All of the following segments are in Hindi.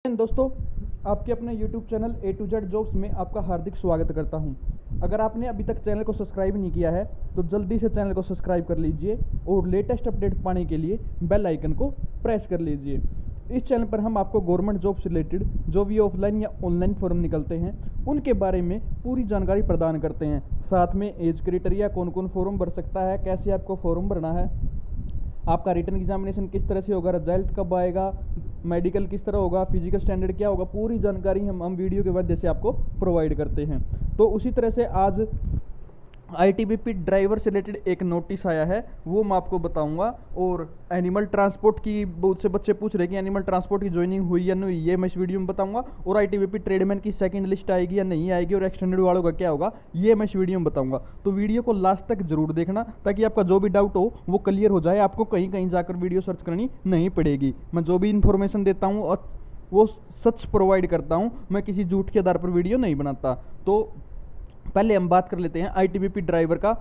दोस्तों, आपके अपने YouTube channel A to Z jobs में आपका हार्दिक स्वागत करता हूं। अगर आपने अभी तक चैनल को सब्सक्राइब नहीं किया है तो जल्दी से चैनल को सब्सक्राइब कर लीजिए और लेटेस्ट अपडेट पाने के लिए बेल आइकन को प्रेस कर लीजिए। इस चैनल पर हम आपको गवर्नमेंट जॉब से रिलेटेड जो भी ऑफलाइन या ऑनलाइन फॉर्म निकलते हैं उनके बारे में पूरी जानकारी प्रदान करते हैं। साथ में एज क्राइटेरिया, कौन कौन फॉर्म भर सकता है, कैसे आपको फॉर्म भरना है, आपका रिटन एग्जामिनेशन किस तरह से होगा, रिजल्ट कब आएगा, मेडिकल किस तरह होगा, फिजिकल स्टैंडर्ड क्या होगा, पूरी जानकारी हम वीडियो के माध्यम से आपको प्रोवाइड करते हैं। तो उसी तरह से आज आईटीबीपी ड्राइवर से रिलेटेड एक नोटिस आया है, वो मैं आपको बताऊंगा। और एनिमल ट्रांसपोर्ट की बहुत से बच्चे पूछ रहे हैं कि एनिमल ट्रांसपोर्ट की ज्वाइनिंग हुई या नहीं, ये मैं इस वीडियो में बताऊंगा। और आईटीबीपी ट्रेडमैन की सेकंड लिस्ट आएगी या नहीं आएगी, और एक्सटेंडेड वालों का क्या होगा, ये मैं इस वीडियो में बताऊंगा। तो वीडियो को लास्ट तक जरूर देखना ताकि आपका जो भी डाउट हो वो क्लियर हो जाए, आपको कहीं कहीं जाकर वीडियो सर्च करनी नहीं पड़ेगी। मैं जो भी इन्फॉर्मेशन देता हूँ और वो सच प्रोवाइड करता हूँ, मैं किसी झूठ के आधार पर वीडियो नहीं बनाता। तो पहले हम बात कर लेते हैं आईटीबीपी ड्राइवर का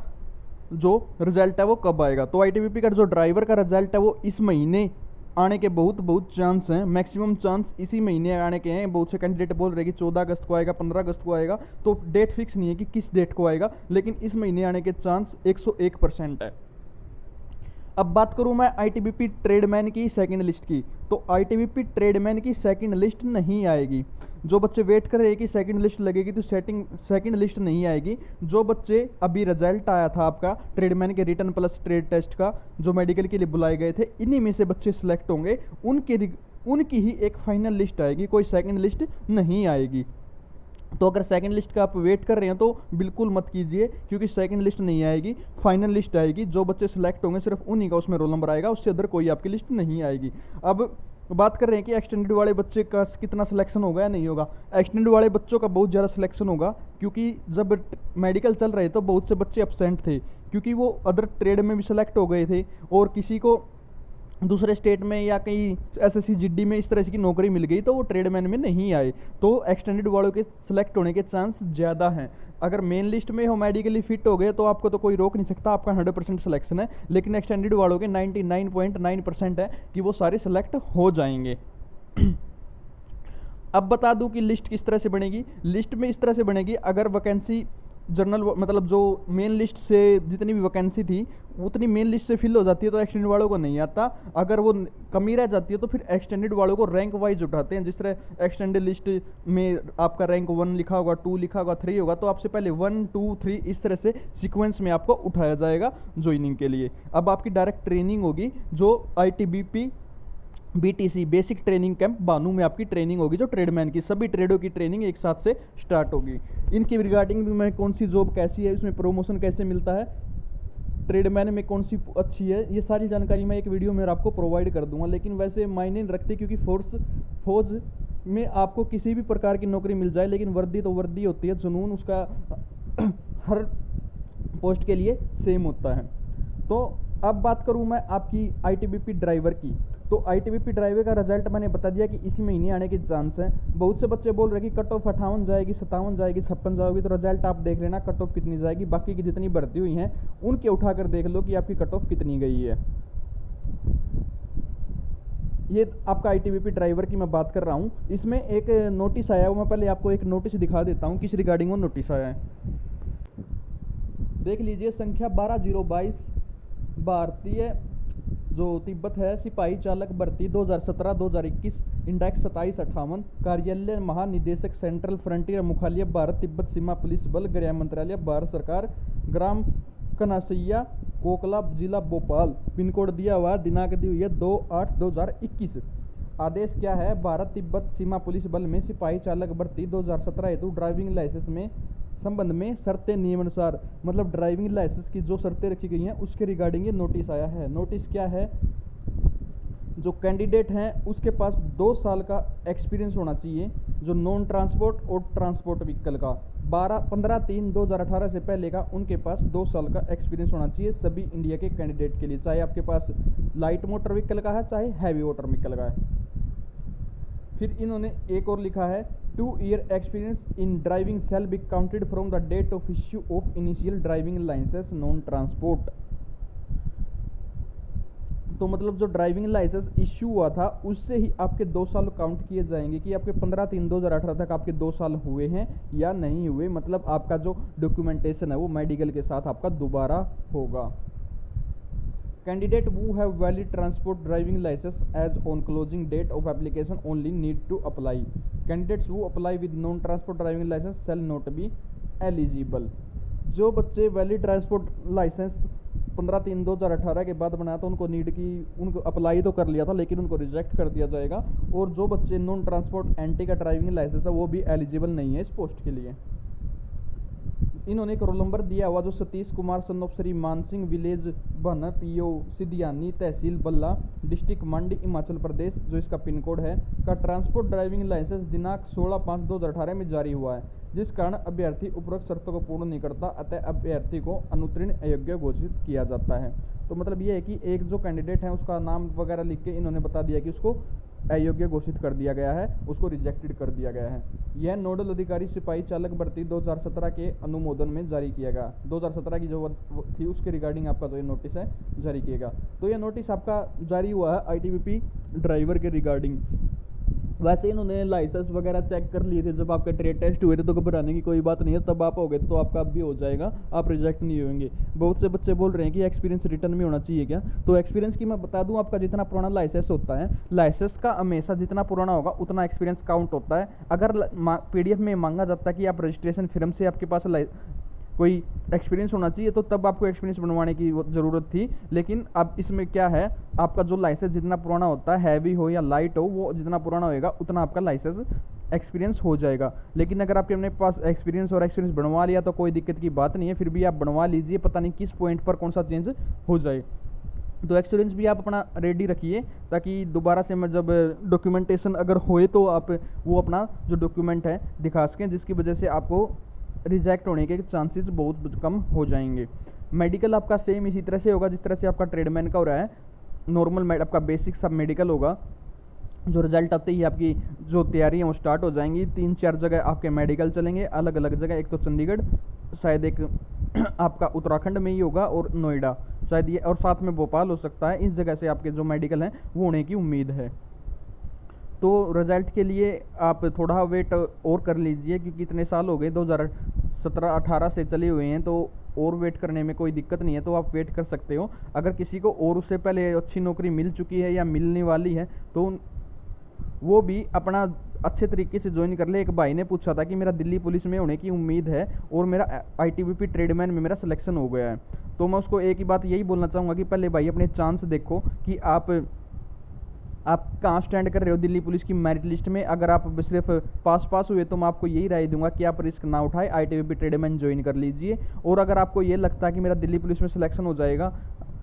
जो रिजल्ट है वो कब आएगा। तो आईटीबीपी का जो ड्राइवर का रिजल्ट है वो इस महीने आने के बहुत चांस हैं, मैक्सिमम चांस इसी महीने आने के हैं। बहुत से कैंडिडेट बोल रहे हैं कि 14 अगस्त को आएगा, 15 अगस्त को आएगा, तो डेट फिक्स नहीं है कि किस डेट को आएगा, लेकिन इस महीने आने के चांस 101% है। अब बात करूं मैं आईटीबीपी ट्रेडमैन की सेकंड लिस्ट की, तो आईटीबीपी ट्रेडमैन की सेकंड लिस्ट नहीं आएगी। जो बच्चे वेट कर रहे हैं कि सेकंड लिस्ट लगेगी, तो सेकंड लिस्ट नहीं आएगी। जो बच्चे अभी रिजल्ट आया था आपका ट्रेडमैन के रिटन प्लस ट्रेड टेस्ट का, जो मेडिकल के लिए बुलाए गए थे, इन्हीं में से बच्चे सिलेक्ट होंगे, उनकी ही एक फाइनल लिस्ट आएगी, कोई सेकंड लिस्ट नहीं आएगी। तो अगर सेकंड लिस्ट का आप वेट कर रहे हैं तो बिल्कुल मत कीजिए, क्योंकि सेकंड लिस्ट नहीं आएगी, फाइनल लिस्ट आएगी। जो बच्चे सिलेक्ट होंगे सिर्फ उन्हीं का उसमें रोल नंबर आएगा, उससे अदर कोई आपकी लिस्ट नहीं आएगी। अब बात कर रहे हैं कि एक्सटेंडेड वाले बच्चे का कितना सिलेक्शन होगा या नहीं होगा। एक्सटेंडेड वाले बच्चों का बहुत ज़्यादा सिलेक्शन होगा, क्योंकि जब मेडिकल चल रहे तो बहुत से बच्चे एब्सेंट थे, क्योंकि वो अदर ट्रेड में भी सिलेक्ट हो गए थे और किसी को दूसरे स्टेट में या कहीं एसएससी जीडी में इस तरह की नौकरी मिल गई, तो वो ट्रेडमैन में नहीं आए। तो एक्सटेंडेड वालों के सिलेक्ट होने के चांस ज़्यादा हैं। अगर मेन लिस्ट में हो, मेडिकली फिट हो गए, तो आपको तो कोई रोक नहीं सकता, आपका 100% सिलेक्शन है। लेकिन एक्सटेंडेड वालों के 99.9% है कि वो सारे सिलेक्ट हो जाएंगे। अब बता दूं कि लिस्ट किस तरह से बनेगी। लिस्ट में इस तरह से बनेगी, अगर वैकेंसी जनरल मतलब जो मेन लिस्ट से जितनी भी वैकेंसी थी उतनी मेन लिस्ट से फिल हो जाती है तो एक्सटेंडेड वालों को नहीं आता। अगर वो कमी रह जाती है तो फिर एक्सटेंडेड वालों को रैंक वाइज उठाते हैं। जिस तरह एक्सटेंडेड लिस्ट में आपका रैंक 1 लिखा होगा, 2 लिखा होगा, 3 होगा, तो आपसे पहले 1 2 3 इस तरह से सीक्वेंस में आपको उठाया जाएगा ज्वाइनिंग के लिए। अब आपकी डायरेक्ट ट्रेनिंग होगी, जो ITBP BTC basic training camp Bhanu में आपकी ट्रेनिंग होगी, जो ट्रेडमैन की सभी ट्रेडों की ट्रेनिंग एक साथ से स्टार्ट होगी। इनकी रिगार्डिंग भी मैं कौन सी जॉब कैसी है, इसमें प्रमोशन कैसे मिलता है, ट्रेडमैन में कौन सी अच्छी है, ये सारी जानकारी मैं एक वीडियो में आपको प्रोवाइड कर दूंगा। लेकिन वैसे मायने नहीं रखते, क्योंकि फौज में आपको किसी भी प्रकार की नौकरी मिल जाए, लेकिन वर्दी तो वर्दी होती है, जुनून उसका हर पोस्ट के लिए सेम होता है। तो अब बात करूं मैं आपकी आईटीबीपी ड्राइवर की, तो आईटीबीपी ड्राइवर का रिजल्ट मैंने बता दिया कि इसी महीने आने के चांस हैं। बहुत से बच्चे बोल रहे हैं कि कट ऑफ 58 जाएगी, 57 जाएगी, 56 जाएगी, तो रिजल्ट आप देख लेना कट ऑफ कितनी जाएगी। बाकी की जितनी भर्ती हुई हैं उनके उठाकर देख लो कि आपकी कट ऑफ कितनी गई है। ये आपका आईटीबीपी ड्राइवर की मैं बात कर रहा हूँ। इसमें एक नोटिस आया है, वो मैं पहले आपको एक नोटिस दिखा देता हूँ किस रिगार्डिंग वो नोटिस आया है। देख लीजिए, संख्या 12022 भारतीय जो तिब्बत है सिपाही चालक भर्ती 2017-2021, इंडेक्स 2758, कार्यालय महानिदेशक सेंट्रल फ्रंटियर मुख्यालय भारत तिब्बत सीमा पुलिस बल, गृह मंत्रालय भारत सरकार, ग्राम कनासैया, कोकला, जिला भोपाल, पिन कोड दिया हुआ, दिनांक दी हुई है 2/8/2021। आदेश क्या है, भारत तिब्बत सीमा पुलिस बल में सिपाही चालक भर्ती 2017 हेतु ड्राइविंग लाइसेंस में संबंध में शर्तें नियमानुसार, मतलब ड्राइविंग लाइसेंस की जो शर्तें रखी गई हैं उसके रिगार्डिंग ये नोटिस आया है। नोटिस क्या है, जो कैंडिडेट हैं उसके पास 2 साल का एक्सपीरियंस होना चाहिए, जो नॉन ट्रांसपोर्ट और ट्रांसपोर्ट व्हीकल का। 15/3/2018 से पहले का उनके पास 2 साल का एक्सपीरियंस होना चाहिए सभी इंडिया के कैंडिडेट के लिए, चाहे आपके पास लाइट मोटर व्हीकल का है चाहे हैवी मोटर व्हीकल का है। फिर इन्होंने एक और लिखा है, 2 year experience in driving shall be counted from the date of issue of initial driving licence non transport. तो मतलब जो ड्राइविंग लाइसेंस इश्यू हुआ था उससे ही आपके 2 साल काउंट किए जाएंगे कि आपके 15/3/2018 तक आपके 2 साल हुए हैं या नहीं हुए। मतलब आपका जो डॉक्यूमेंटेशन है वो मेडिकल के साथ आपका दोबारा होगा। Candidate who have valid transport driving license as on closing date of application only need to apply. Candidates who apply with non-transport driving license shall not be eligible. जो बच्चे वैलिड ट्रांसपोर्ट लाइसेंस 15/3/2018 के बाद बनाया तो उनको नीड की उनको अप्लाई तो कर लिया था लेकिन उनको रिजेक्ट कर दिया जाएगा। और जो बच्चे नॉन ट्रांसपोर्ट एंटी का ड्राइविंग लाइसेंस है वो भी एलिजिबल नहीं है इस पोस्ट के लिए। इन्होंने एक रोल नंबर दिया हुआ जो सतीश कुमार सन ऑफ श्री मान सिंह, विलेज बहना, पीओ सिदियानी, तहसील बल्ला, डिस्ट्रिक्ट मंडी, हिमाचल प्रदेश, जो इसका पिन कोड है, का ट्रांसपोर्ट ड्राइविंग लाइसेंस दिनांक 16/5/2018 में जारी हुआ है, जिस कारण अभ्यर्थी उपरोक्त शर्तों को पूर्ण नहीं करता, अतः अभ्यर्थी को अनुत्तीर्ण अयोग्य घोषित किया जाता है। तो मतलब ये है कि एक जो कैंडिडेट है उसका नाम वगैरह लिख के इन्होंने बता दिया कि उसको अयोग्य घोषित कर दिया गया है, उसको रिजेक्टेड कर दिया गया है। यह नोडल अधिकारी सिपाही चालक भर्ती 2017 के अनुमोदन में जारी किया गया। 2017 की जो थी उसके रिगार्डिंग आपका जो ये नोटिस है जारी किएगा। तो यह नोटिस आपका जारी हुआ है आईटीबीपी ड्राइवर के रिगार्डिंग। वैसे इन्होंने लाइसेंस वगैरह चेक कर लिए थे जब आपके ट्रेड टेस्ट हुए थे, तो घबराने की कोई बात नहीं है, तब आप हो गए तो आपका अब भी हो जाएगा, आप रिजेक्ट नहीं होंगे। बहुत से बच्चे बोल रहे हैं कि एक्सपीरियंस रिटर्न में होना चाहिए क्या, तो एक्सपीरियंस की मैं बता दूं, आपका जितना पुराना लाइसेंस होता है, लाइसेंस का हमेशा जितना पुराना होगा उतना एक्सपीरियंस काउंट होता है। अगर पीडीएफ में मांगा जाता है कि आप रजिस्ट्रेशन फिल्म से आपके पास कोई एक्सपीरियंस होना चाहिए तो तब आपको एक्सपीरियंस बनवाने की ज़रूरत थी। लेकिन अब इसमें क्या है, आपका जो लाइसेंस जितना पुराना होता है, हैवी हो या लाइट हो, वो जितना पुराना होएगा उतना आपका लाइसेंस एक्सपीरियंस हो जाएगा। लेकिन अगर आपके अपने पास एक्सपीरियंस और एक्सपीरियंस बनवा लिया तो कोई दिक्कत की बात नहीं है, फिर भी आप बनवा लीजिए, पता नहीं किस पॉइंट पर कौन सा चेंज हो जाए। तो एक्सपीरियंस भी आप अपना रेडी रखिए ताकि दोबारा से मैं जब डॉक्यूमेंटेशन अगर होए तो आप वो अपना जो डॉक्यूमेंट है दिखा सकें, जिसकी वजह से आपको रिजेक्ट होने के चांसेस बहुत कम हो जाएंगे। मेडिकल आपका सेम इसी तरह से होगा जिस तरह से आपका ट्रेडमैन का हो रहा है। नॉर्मल आपका बेसिक सब मेडिकल होगा, जो रिजल्ट आते ही आपकी जो तैयारी है वो स्टार्ट हो जाएंगी। 3-4 जगह आपके मेडिकल चलेंगे, अलग अलग जगह, एक तो चंडीगढ़, शायद एक आपका उत्तराखंड में ही होगा और नोएडा शायद ये, और साथ में भोपाल हो सकता है। इस जगह से आपके जो मेडिकल हैं वो होने की उम्मीद है। तो रिज़ल्ट के लिए आप थोड़ा वेट और कर लीजिए क्योंकि इतने साल हो गए 2017-18 से चले हुए हैं, तो और वेट करने में कोई दिक्कत नहीं है, तो आप वेट कर सकते हो। अगर किसी को और उससे पहले अच्छी नौकरी मिल चुकी है या मिलने वाली है तो वो भी अपना अच्छे तरीके से ज्वाइन कर ले। एक भाई ने पूछा था कि मेरा दिल्ली पुलिस में होने की उम्मीद है और मेरा आईटीबीपी ट्रेडमैन में मेरा सिलेक्शन हो गया है, तो मैं उसको एक ही बात यही बोलना चाहूँगा कि पहले भाई अपने चांस देखो कि आप कहाँ स्टैंड कर रहे हो दिल्ली पुलिस की मेरिट लिस्ट में। अगर आप सिर्फ पास हुए तो मैं आपको यही राय दूंगा कि आप रिस्क ना उठाए, आईटीबीपी ट्रेडमैन ज्वाइन कर लीजिए। और अगर आपको ये लगता है कि मेरा दिल्ली पुलिस में सिलेक्शन हो जाएगा,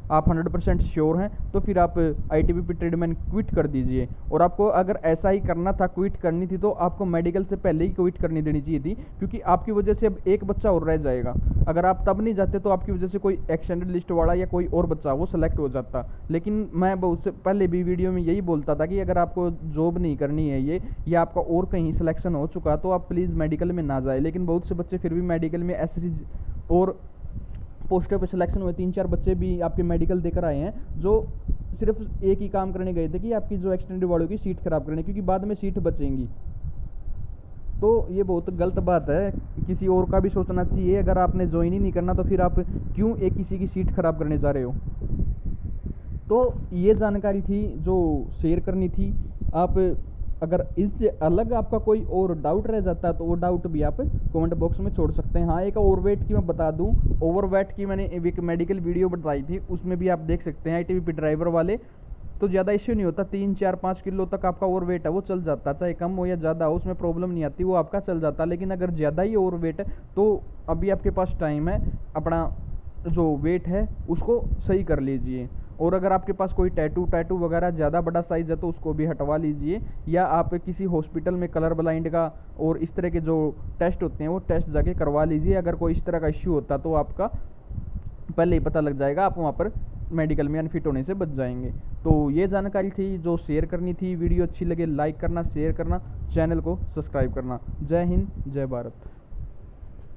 आप 100% श्योर हैं, तो फिर आप आईटीबीपी ट्रेडमैन क्विट कर दीजिए। और आपको अगर ऐसा ही करना था, क्विट करनी थी, तो आपको मेडिकल से पहले ही क्विट करनी देनी चाहिए थी, क्योंकि आपकी वजह से अब एक बच्चा और रह जाएगा। अगर आप तब नहीं जाते तो आपकी वजह से कोई एक्सटेंडेड लिस्ट वाला या कोई और बच्चा वो सेलेक्ट हो जाता। लेकिन मैं बहुत से पहले भी वीडियो में यही बोलता था कि अगर आपको जॉब नहीं करनी है ये, या आपका और कहीं सिलेक्शन हो चुका, तो आप प्लीज़ मेडिकल में ना जाए। लेकिन बहुत से बच्चे फिर भी मेडिकल में ऐसी और पोस्टर पे सिलेक्शन हुए, 3-4 बच्चे भी आपके मेडिकल देकर आए हैं जो सिर्फ एक ही काम करने गए थे कि आपकी जो एक्सटेंडेड वालों की सीट खराब करने, क्योंकि बाद में सीट बचेंगी। तो ये बहुत गलत बात है, किसी और का भी सोचना चाहिए। अगर आपने ज्वाइन ही नहीं करना तो फिर आप क्यों एक किसी की सीट खराब करने जा रहे हो। तो ये जानकारी थी जो शेयर करनी थी। आप अगर इससे अलग आपका कोई और डाउट रह जाता है तो वो डाउट भी आप कमेंट बॉक्स में छोड़ सकते हैं। हाँ, एक ओवरवेट की मैं बता दूं, ओवरवेट की मैंने एक मेडिकल वीडियो बताई थी, उसमें भी आप देख सकते हैं आईटीबीपी ड्राइवर वाले, तो ज़्यादा इश्यू नहीं होता। 3-4-5 किलो तक आपका ओवरवेट है वो चल जाता, चाहे कम हो या ज़्यादा हो, उसमें प्रॉब्लम नहीं आती, वो आपका चल जाता। लेकिन अगर ज़्यादा ही ओवरवेट है तो अभी आपके पास टाइम है, अपना जो वेट है उसको सही कर लीजिए। और अगर आपके पास कोई टैटू वगैरह ज़्यादा बड़ा साइज़ है तो उसको भी हटवा लीजिए, या आप किसी हॉस्पिटल में कलर ब्लाइंड का और इस तरह के जो टेस्ट होते हैं वो टेस्ट जाके करवा लीजिए। अगर कोई इस तरह का इश्यू होता तो आपका पहले ही पता लग जाएगा, आप वहाँ पर मेडिकल में अनफिट होने से बच जाएंगे। तो ये जानकारी थी जो शेयर करनी थी। वीडियो अच्छी लगे लाइक करना, शेयर करना, चैनल को सब्सक्राइब करना। जय हिंद, जय भारत।